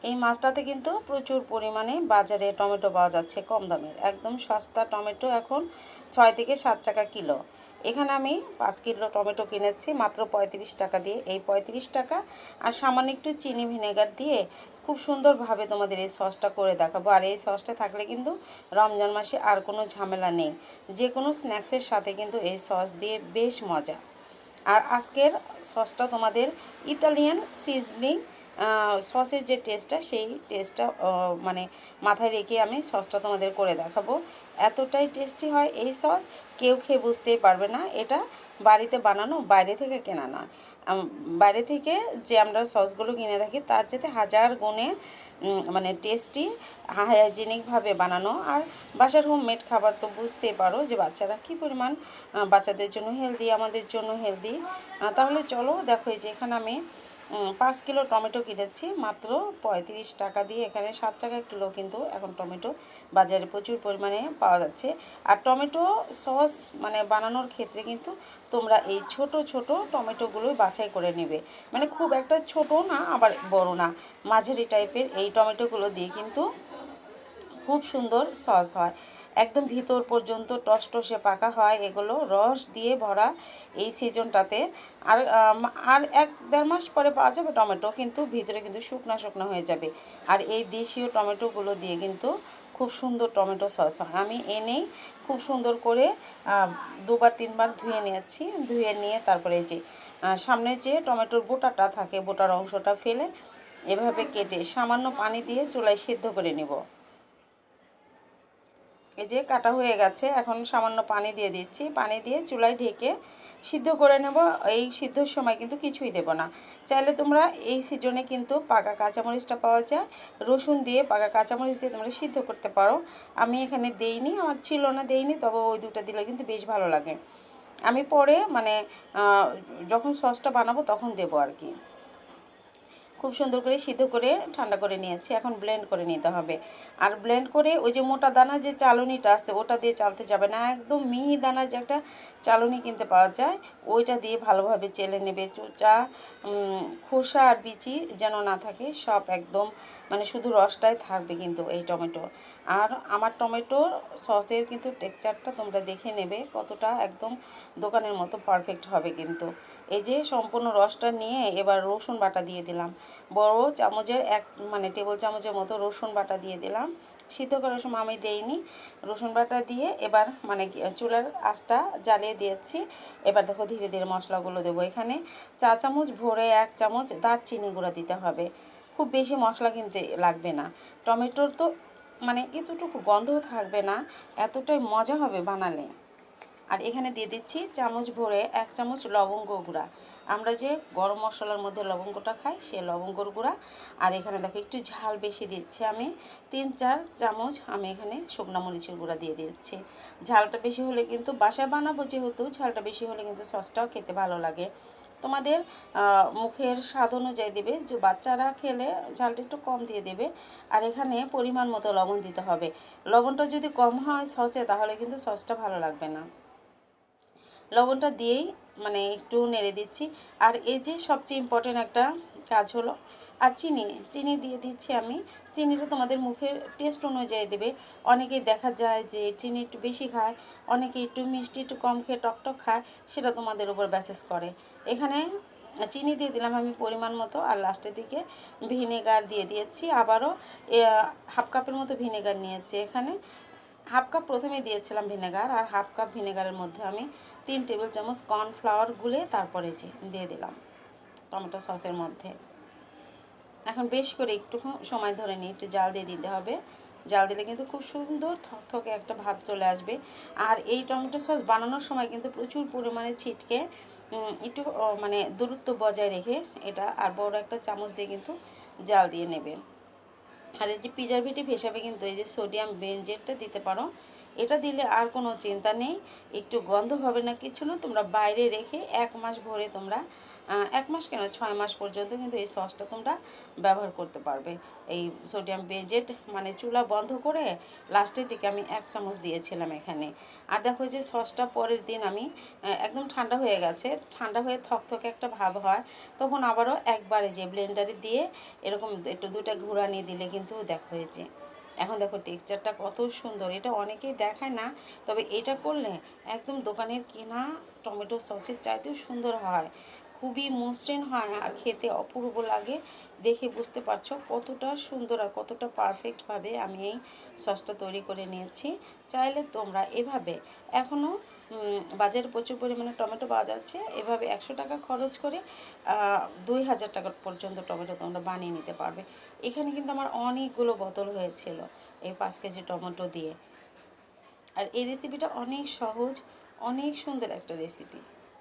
এই মাছটাতে কিন্তু প্রচুর পরিমাণে বাজারে টমেটো পাওয়া যাচ্ছে কম দামের, একদম সস্তা টমেটো এখন 6 থেকে 7 টাকা কিলো। এখানে আমি 5 কিলো টমেটো কিনেছি মাত্র 35 টাকা দিয়ে। এই 35 টাকা আর সামান্য একটু চিনি ভিনেগার দিয়ে খুব সুন্দরভাবে তোমাদের এই সসটা করে দেখাবো। আর এই সসটা থাকলে কিন্তু রমজান মাসে আর কোনো ঝামেলা নেই, যে কোনো স্ন্যাক্সের সাথে কিন্তু এই সস দিয়ে বেশ মজা। আর আজকের সসটা তোমাদের ইতালিয়ান সিজনিং সসের যে টেস্টটা, সেই টেস্টটা মানে মাথায় রেখে আমি সসটা তোমাদের করে দেখাবো। এতটাই টেস্টি হয় এই সস, কেউ খেয়ে বুঝতেই পারবে না এটা বাড়িতে বানানো, বাইরে থেকে কেনা নয়। বাইরে থেকে যে আমরা সসগুলো কিনে থাকি তার চেয়ে হাজার গুণে মানে টেস্টি, হাইজেনিকভাবে বানানো। আর বাসার হোমমেড খাবার তো বুঝতেই পারো যে বাচ্চারা কী পরিমাণ, বাচ্চাদের জন্য হেলদি, আমাদের জন্য হেলদি। তাহলে চলো দেখো, এই যে এখানে আমি 5 কিলো টমেটো কিনেছি মাত্র 35 টাকা দিয়ে। এখানে 7 টাকা কিলো কিন্তু এখন টমেটো বাজারে প্রচুর পরিমাণে পাওয়া যাচ্ছে। আর টমেটো সস মানে বানানোর ক্ষেত্রে কিন্তু তোমরা এই ছোট ছোট টমেটোগুলোই বাছাই করে নেবে, মানে খুব একটা ছোট না আবার বড় না, মাঝারি টাইপের এই টমেটোগুলো দিয়ে কিন্তু খুব সুন্দর সস হয়, একদম ভিতর পর্যন্ত টসটসে পাকা হয়, এগুলো রস দিয়ে ভরা এই সিজনটাতে। আর আর 1-1.5 মাস পরে পাওয়া যাবে টমেটো, কিন্তু ভিতরে কিন্তু শুকনা শুকনো হয়ে যাবে। আর এই দেশীয় টমেটোগুলো দিয়ে কিন্তু খুব সুন্দর টমেটো সস হয়। আমি এনেই খুব সুন্দর করে 2-3 বার ধুয়ে নিয়েছি, ধুয়ে নিয়ে তারপরে এই যে সামনের যে টমেটোর বোটাটা থাকে, বোটার অংশটা ফেলে এভাবে কেটে সামান্য পানি দিয়ে চুলায় সিদ্ধ করে নেব। এই যে কাটা হয়ে গেছে, এখন সামান্য পানি দিয়ে দিচ্ছি, পানি দিয়ে চুলায় ঢেকে সিদ্ধ করে নেব। এই সিদ্ধর সময় কিন্তু কিছুই দেব না। চাইলে তোমরা এই সিজনে কিন্তু পাকা কাঁচামরিচটা পাওয়া যায়, রসুন দিয়ে পাকা কাঁচামরিচ দিয়ে তোমরা সিদ্ধ করতে পারো। আমি এখানে দেইনি, আমার ছিল না, দেইনি, তবে ওই দুটো দিলে কিন্তু বেশ ভালো লাগে। আমি পরে মানে যখন সসটা বানাবো তখন দেবো আর কি। খুব সুন্দর করে সিদ্ধ করে ঠান্ডা করে নিয়েছি, এখন ব্লেন্ড করে নিতে হবে। আর ব্লেন্ড করে ওই যে মোটা দানার যে চালনিটা আছে ওটা দিয়ে চালতে যাবে না, একদম মিহি দানার যে একটা চালনি কিনতে পাওয়া যায় ওইটা দিয়ে ভালোভাবে চেলে নেবে। চোচা খোসা আর বিচি যেন না থাকে, সব একদম মানে শুধু রসটাই থাকবে কিন্তু এই টমেটো। আর আমার টমেটোর সসের কিন্তু টেক্সচারটা তোমরা দেখে নেবে কতটা একদম দোকানের মতো পারফেক্ট হবে কিন্তু। এই যে সম্পূর্ণ রসটা নিয়ে এবার রসুন বাটা দিয়ে দিলাম, বড় চামচের মানে টেবিল চামচের মতো রসুন বাটা দিয়ে দিলাম। সিদ্ধ করার সময় আমি দেইনি, রসুন বাটা দিয়ে এবার মানে চুলার আঁচটা জ্বালিয়ে দিয়েছি। এবার দেখো ধীরে ধীরে মশলাগুলো দেবো। এখানে 4 চামচ ভরে 1 চামচ দারচিনি গুঁড়া দিতে হবে, খুব বেশি মশলা কিনতে লাগবে না। টমেটোর তো মানে এতটুকু গন্ধও থাকবে না, এতটাই মজা হবে বানালে। আর এখানে দিয়ে দিচ্ছি চামচ ভরে 1 চামচ লবঙ্গ গুঁড়া, আমরা যে গরম মশলার মধ্যে লবঙ্গটা খাই সে লবঙ্গর গুঁড়া। আর এখানে দেখো একটু ঝাল বেশি দিচ্ছি আমি, 3-4 চামচ আমি এখানে শুকনো মরিচের গুঁড়া দিয়ে দিচ্ছি। ঝালটা বেশি হলে কিন্তু, বাসায় বানাবো যেহেতু, ঝালটা বেশি হলে কিন্তু সসটাও খেতে ভালো লাগে। তোমাদের মুখের স্বাদ অনুযায়ী দেবে, যে বাচ্চারা খেলে ঝালটা একটু কম দিয়ে দেবে। আর এখানে পরিমাণ মতো লবণ দিতে হবে, লবণটা যদি কম হয় সসে তাহলে কিন্তু সসটা ভালো লাগবে না। লবণটা দিয়েই মানে একটু নেড়ে দিচ্ছি। আর এই যে সবচেয়ে ইম্পর্টেন্ট একটা কাজ হলো, আর চিনি দিয়ে দিচ্ছি আমি। চিনিটা তোমাদের মুখের টেস্ট অনুযায়ী দেবে, অনেকেই দেখা যায় যে চিনি একটু বেশি খায়, অনেকে একটু মিষ্টি একটু কম খেয়ে টকটক খায়, সেটা তোমাদের উপর ব্যাসেস করে। এখানে চিনি দিয়ে দিলাম আমি পরিমাণ মতো, আর লাস্টের দিকে ভিনেগার দিয়ে দিয়েছি আবারও, 1/2 কাপের মতো ভিনেগার নিয়েছি এখানে। 1/2 কাপ প্রথমে দিয়েছিলাম ভিনেগার, আর 1/2 কাপ ভিনেগারের মধ্যে আমি 3 টেবিল চামচ কর্নফ্লাওয়ার গুলে তারপরে যে দিয়ে দিলাম টমেটো সসের মধ্যে। এখন বেশ করে একটু সময় ধরে নিয়ে একটু জাল দিয়ে দিতে হবে, জাল দিলে কিন্তু খুব সুন্দর থকথকে একটা ভাব চলে আসবে। আর এই টমেটো সস বানানোর সময় কিন্তু প্রচুর পরিমাণে ছিটকে একটু মানে দূরত্ব বজায় রেখে এটা আর বড় একটা চামচ দিয়ে কিন্তু জাল দিয়ে নেবে। আর এই যে প্রিজারভেটিভ হিসাবে কিন্তু এই যে সোডিয়াম বেনজেটটা দিতে পারো, এটা দিলে আর কোনো চিন্তা নেই, একটু গন্ধ হবে না, কিছু না। তোমরা বাইরে রেখে 1 মাস ভরে তোমরা 1 মাস কেন 6 মাস পর্যন্ত কিন্তু এই সসটা তোমরা ব্যবহার করতে পারবে। এই সোডিয়াম বেনজেট মানে চুলা বন্ধ করে লাস্টের দিকে আমি 1 চামচ দিয়েছিলাম এখানে। আর দেখো যে সসটা পরের দিন আমি একদম ঠান্ডা হয়ে গেছে, ঠান্ডা হয়ে থকথকে একটা ভাব হয়, তখন আবারও একবারে যে ব্লেন্ডারে দিয়ে এরকম একটু 2টা ঘুরানি দিলে কিন্তু দেখো হয়েছে। এখন দেখো টেক্সচারটা কত সুন্দর, এটা অনেকেই দেখায় না, তবে এটা করলে একদম দোকানের কেনা টমেটো সসের চাইতেও সুন্দর হয়, খুবই মসৃণ হয় আর খেতে অপূর্ব লাগে। দেখে বুঝতে পারছো কতটা সুন্দর আর কতটা পারফেক্টভাবে আমি এই সসটা তৈরি করে নিয়েছি। চাইলে তোমরা এভাবে এখনও বাজারে প্রচুর পরিমাণে টমেটো পাওয়া যাচ্ছে, এভাবে 100 টাকা খরচ করে 2000 টাকা পর্যন্ত টমেটো তোমরা বানিয়ে নিতে পারবে। এখানে কিন্তু আমার অনেকগুলো বোতল হয়েছিল এই 5 কেজি টমেটো দিয়ে। আর এই রেসিপিটা অনেক সহজ, অনেক সুন্দর একটা রেসিপি।